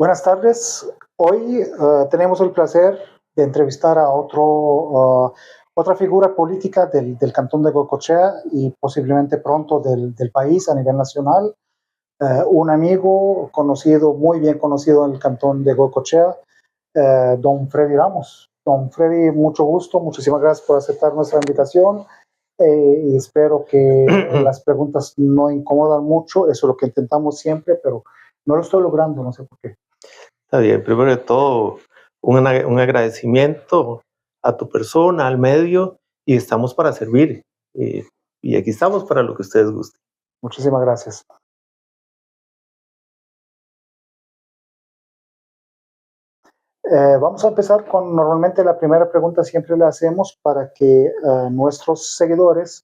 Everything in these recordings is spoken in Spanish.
Buenas tardes. Hoy tenemos el placer de entrevistar a otra figura política del Cantón de Goicoechea y posiblemente pronto del país a nivel nacional. Un amigo conocido, muy bien conocido en el Cantón de Goicoechea, don Freddy Ramos. Don Freddy, mucho gusto, muchísimas gracias por aceptar nuestra invitación y espero que las preguntas no incomodan mucho, eso es lo que intentamos siempre, pero no lo estoy logrando, no sé por qué. Está bien, primero de todo, un agradecimiento a tu persona, al medio, y estamos para servir. Y aquí estamos para lo que ustedes gusten. Muchísimas gracias. Vamos a empezar con, normalmente la primera pregunta siempre la hacemos para que nuestros seguidores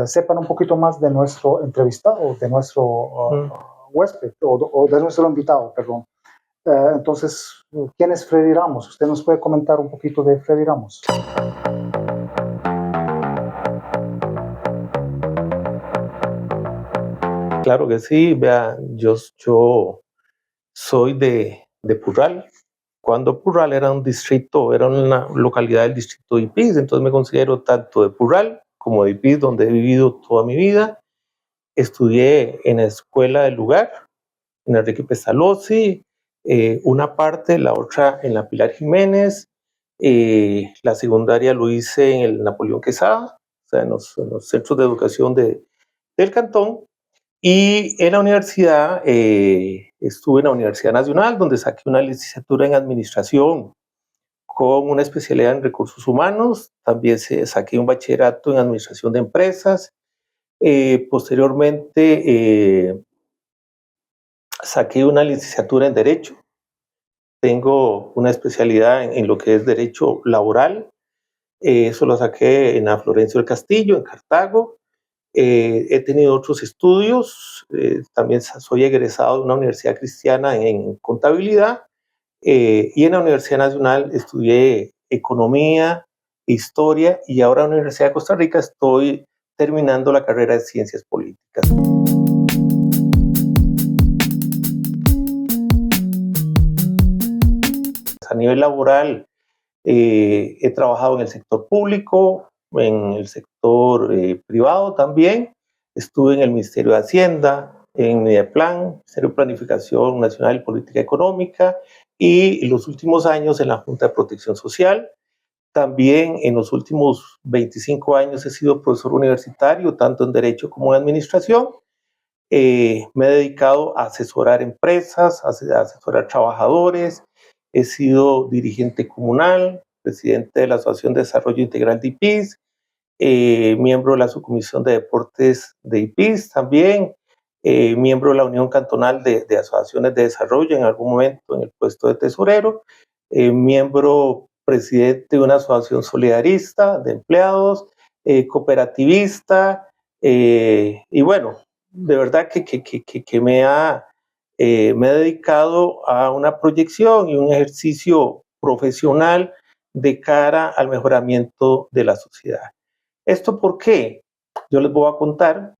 sepan un poquito más de nuestro entrevistado, de nuestro huésped o de nuestro invitado, perdón. Entonces, ¿quién es Freddy Ramos? ¿Usted nos puede comentar un poquito de Freddy Ramos? Claro que sí, vea, yo soy de Purral. Cuando Purral era un distrito, era una localidad del distrito de Ipiz, entonces me considero tanto de Purral como de Ipiz, donde he vivido toda mi vida. Estudié en la escuela del lugar, en Enrique Pestalozzi, una parte, la otra en la Pilar Jiménez. La secundaria lo hice en el Napoleón Quesada, o sea, en los centros de educación del cantón. Y en la universidad, estuve en la Universidad Nacional, donde saqué una licenciatura en administración con una especialidad en recursos humanos. También saqué un bachillerato en administración de empresas. Posteriormente, saqué una licenciatura en Derecho. Tengo una especialidad en lo que es Derecho Laboral. Eso lo saqué en la Florencio del Castillo, en Cartago. He tenido otros estudios. También soy egresado de una universidad cristiana en contabilidad. Y en la Universidad Nacional estudié Economía, Historia, y ahora en la Universidad de Costa Rica estoy terminando la carrera de Ciencias Políticas. A nivel laboral, he trabajado en el sector público, en el sector privado también. Estuve en el Ministerio de Hacienda, en Mideplan, Ministerio de Planificación Nacional y Política Económica, y en los últimos años en la Junta de Protección Social. También en los últimos 25 años he sido profesor universitario, tanto en Derecho como en Administración. Me he dedicado a asesorar empresas, a asesorar trabajadores. He sido dirigente comunal, presidente de la Asociación de Desarrollo Integral de Ipiz, miembro de la Subcomisión de Deportes de Ipiz también, miembro de la Unión Cantonal de Asociaciones de Desarrollo, en algún momento en el puesto de tesorero, miembro presidente de una asociación solidarista de empleados, cooperativista, y bueno, de verdad que me he dedicado a una proyección y un ejercicio profesional de cara al mejoramiento de la sociedad. ¿Esto por qué? Yo les voy a contar.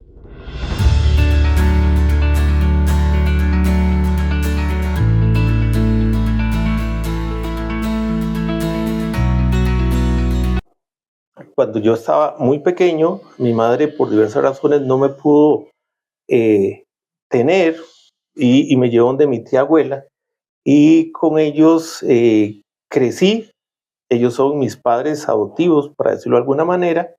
Cuando yo estaba muy pequeño, mi madre por diversas razones no me pudo tener y me llevó donde mi tía abuela, y con ellos crecí. Ellos son mis padres adoptivos, para decirlo de alguna manera,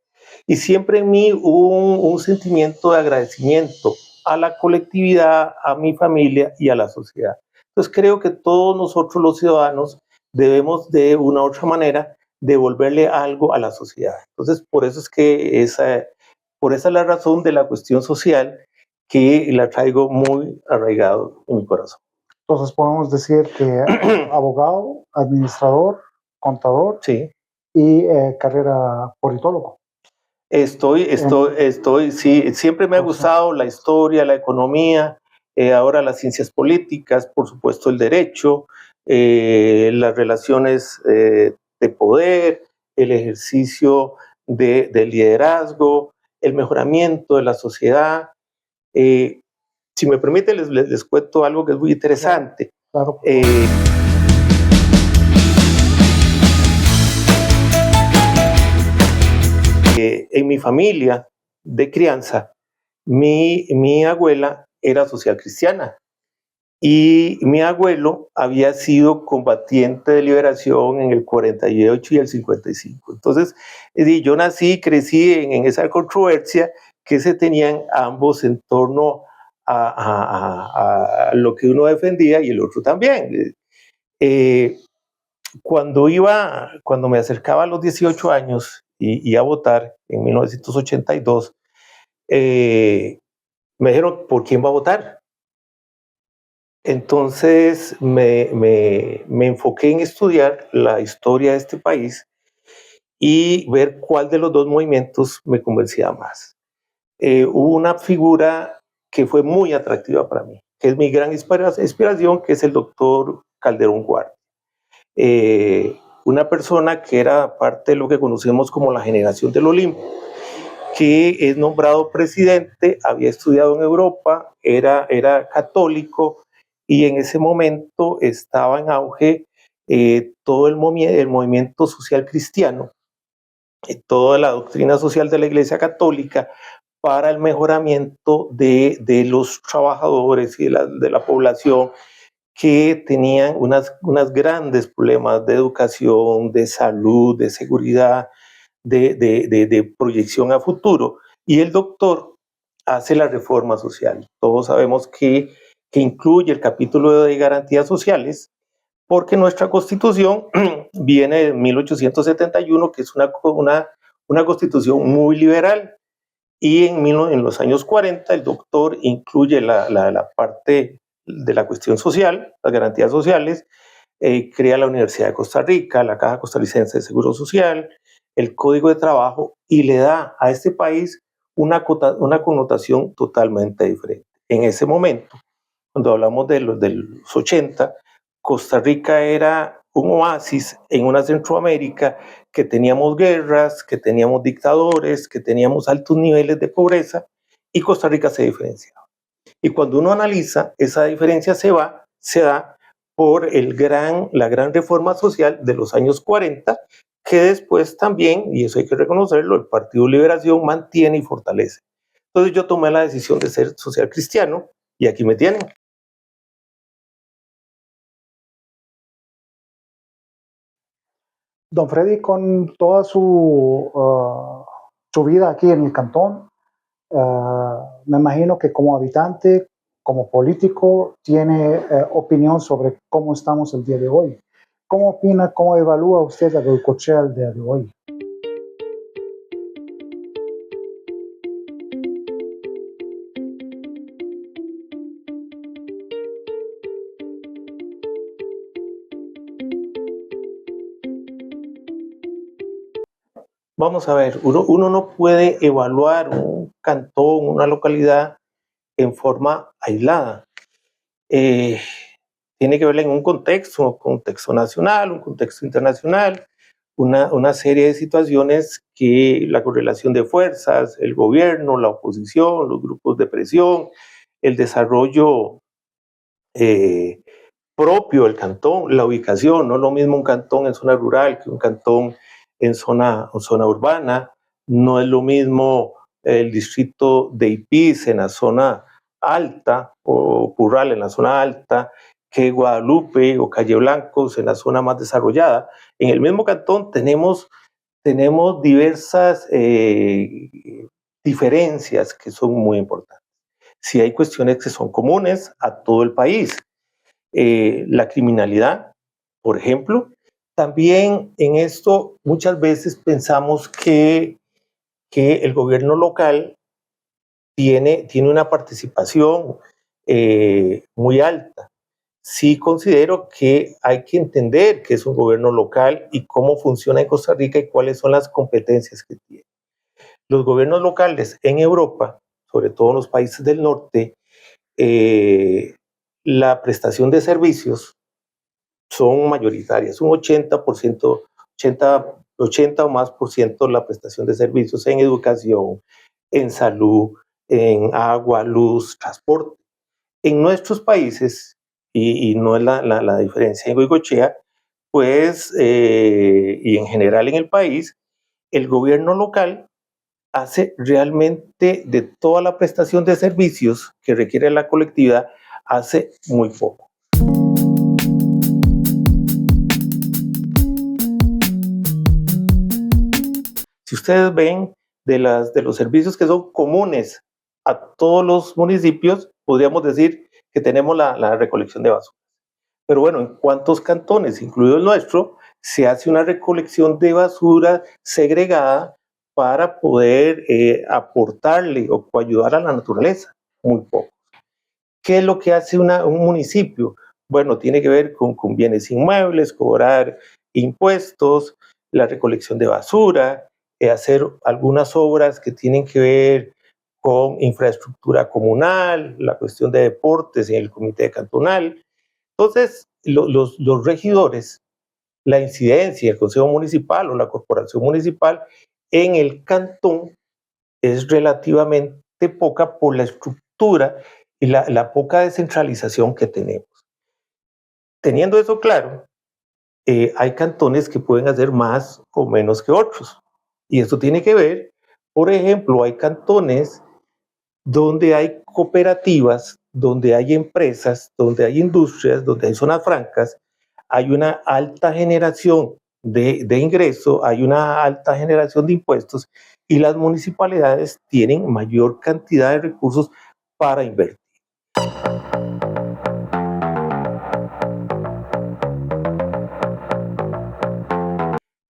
y siempre en mí hubo un sentimiento de agradecimiento a la colectividad, a mi familia y a la sociedad. Entonces creo que todos nosotros los ciudadanos debemos de una u otra manera devolverle algo a la sociedad. Entonces por eso es que por esa es la razón de la cuestión social, que la traigo muy arraigado en mi corazón. Entonces podemos decir que abogado, administrador, contador, sí, y carrera politólogo. Sí, siempre me ha gustado la historia, la economía, ahora las ciencias políticas, por supuesto el derecho, las relaciones de poder, el ejercicio de liderazgo, el mejoramiento de la sociedad. Si me permite, les cuento algo que es muy interesante. Claro. En mi familia de crianza, mi abuela era social cristiana y mi abuelo había sido combatiente de liberación en el 48 y el 55. Entonces, yo nací y crecí en esa controversia que se tenían ambos en torno a lo que uno defendía y el otro también. Cuando me acercaba a los 18 años y a votar en 1982, me dijeron, ¿por quién va a votar? Entonces me enfoqué en estudiar la historia de este país y ver cuál de los dos movimientos me convencía más. Hubo una figura que fue muy atractiva para mí, que es mi gran inspiración, que es el doctor Calderón Guardia. Una persona que era parte de lo que conocemos como la generación del Olimpo, que es nombrado presidente, había estudiado en Europa, era católico y en ese momento estaba en auge todo el movimiento social cristiano, toda la doctrina social de la Iglesia Católica para el mejoramiento de los trabajadores y de la población que tenían unas grandes problemas de educación, de salud, de seguridad, de proyección a futuro. Y el doctor hace la reforma social. Todos sabemos que incluye el capítulo de garantías sociales, porque nuestra constitución viene de 1871, que es una constitución muy liberal. Y en los años 40 el doctor incluye la parte de la cuestión social, las garantías sociales, crea la Universidad de Costa Rica, la Caja Costarricense de Seguro Social, el Código de Trabajo, y le da a este país una connotación totalmente diferente. En ese momento, cuando hablamos de los 80, Costa Rica era un oasis en una Centroamérica que teníamos guerras, que teníamos dictadores, que teníamos altos niveles de pobreza, y Costa Rica se diferenciaba. Y cuando uno analiza, esa diferencia se da por la gran reforma social de los años 40, que después también, y eso hay que reconocerlo, el Partido Liberación mantiene y fortalece. Entonces yo tomé la decisión de ser social cristiano y aquí me tienen. Don Freddy, con toda su vida aquí en el cantón, me imagino que como habitante, como político, tiene opinión sobre cómo estamos el día de hoy. ¿Cómo opina, cómo evalúa usted a Goicoechea el día de hoy? Vamos a ver, uno no puede evaluar un cantón, una localidad en forma aislada. Tiene que verla en un contexto nacional, un contexto internacional, una serie de situaciones que la correlación de fuerzas, el gobierno, la oposición, los grupos de presión, el desarrollo propio del cantón, la ubicación, no es lo mismo un cantón en zona rural que un cantón en zona urbana, no es lo mismo el distrito de Ipiz en la zona alta o Curral en la zona alta que Guadalupe o Calle Blancos en la zona más desarrollada. En el mismo cantón tenemos diversas diferencias que son muy importantes. Si hay cuestiones que son comunes a todo el país, la criminalidad, por ejemplo. También en esto muchas veces pensamos que el gobierno local tiene una participación muy alta. Sí considero que hay que entender qué es un gobierno local y cómo funciona en Costa Rica y cuáles son las competencias que tiene. Los gobiernos locales en Europa, sobre todo en los países del norte, la prestación de servicios son mayoritarias, un 80%, 80 o más por ciento la prestación de servicios en educación, en salud, en agua, luz, transporte. En nuestros países y no es la diferencia en Goicoechea, pues, y en general en el país, el gobierno local hace realmente de toda la prestación de servicios que requiere la colectividad, hace muy poco. Si ustedes ven de los servicios que son comunes a todos los municipios, podríamos decir que tenemos la recolección de basura. Pero bueno, ¿en cuántos cantones, incluido el nuestro, se hace una recolección de basura segregada para poder aportarle o ayudar a la naturaleza? Muy poco. ¿Qué es lo que hace un municipio? Bueno, tiene que ver con bienes inmuebles, cobrar impuestos, la recolección de basura, hacer algunas obras que tienen que ver con infraestructura comunal, la cuestión de deportes en el comité cantonal. Entonces, los regidores, la incidencia del Consejo Municipal o la Corporación Municipal en el cantón es relativamente poca por la estructura y la poca descentralización que tenemos. Teniendo eso claro, hay cantones que pueden hacer más o menos que otros. Y esto tiene que ver, por ejemplo, hay cantones donde hay cooperativas, donde hay empresas, donde hay industrias, donde hay zonas francas, hay una alta generación de ingreso, hay una alta generación de impuestos y las municipalidades tienen mayor cantidad de recursos para invertir.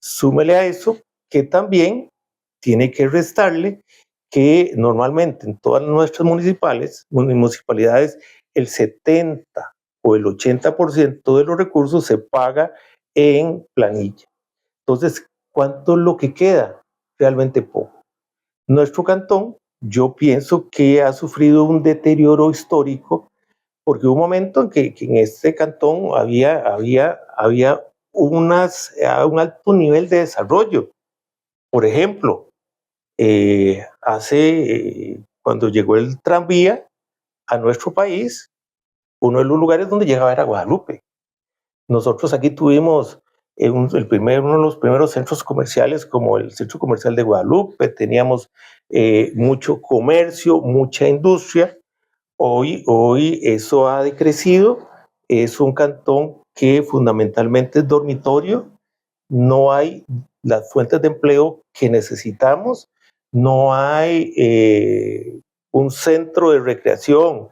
Súmele a eso que también tiene que restarle que normalmente en todas nuestras municipalidades el 70 o el 80% de los recursos se paga en planilla. Entonces, ¿cuánto es lo que queda? Realmente poco. Nuestro cantón, yo pienso que ha sufrido un deterioro histórico porque hubo un momento en que en este cantón había un alto nivel de desarrollo. Por ejemplo, cuando llegó el tranvía a nuestro país, uno de los lugares donde llegaba era Guadalupe. Nosotros aquí tuvimos uno de los primeros centros comerciales como el Centro Comercial de Guadalupe, teníamos mucho comercio, mucha industria. Hoy eso ha decrecido, es un cantón que fundamentalmente es dormitorio, no hay las fuentes de empleo que necesitamos, no hay un centro de recreación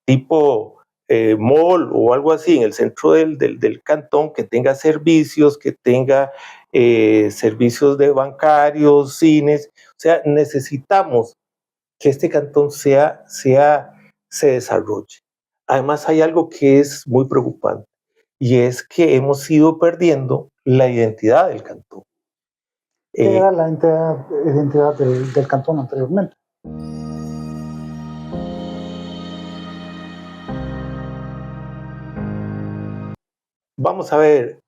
tipo mall o algo así en el centro del cantón que tenga servicios, que tenga servicios de bancarios, cines. O sea, necesitamos que este cantón se desarrolle. Además, hay algo que es muy preocupante y es que hemos ido perdiendo la identidad del cantón. ¿Qué era la identidad del cantón anteriormente? Vamos a ver,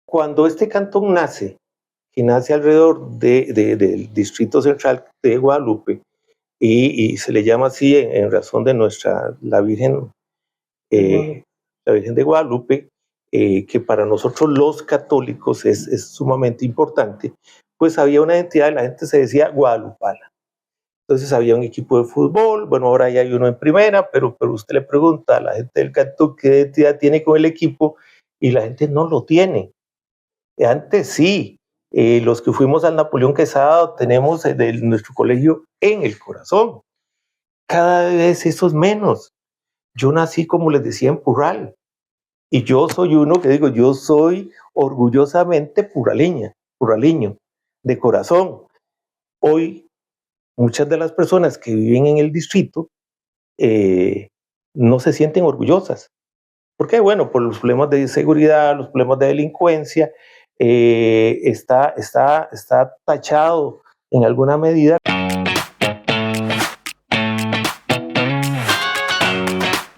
cuando este cantón nace, que nace alrededor del Distrito Central de Guadalupe, y se le llama así en razón de la Virgen de Guadalupe, que para nosotros los católicos es sumamente importante, pues había una identidad, la gente se decía guadalupana. Entonces había un equipo de fútbol, bueno, ahora ya hay uno en primera, pero usted le pregunta a la gente del cantón qué identidad tiene con el equipo y la gente no lo tiene. Antes sí, los que fuimos al Napoleón Quesada tenemos nuestro colegio en el corazón. Cada vez eso es menos. Yo nací, como les decía, en Purral. Y yo soy uno que digo, yo soy orgullosamente puraleño, de corazón. Hoy, muchas de las personas que viven en el distrito no se sienten orgullosas. ¿Por qué? Bueno, por los problemas de seguridad, los problemas de delincuencia, está tachado en alguna medida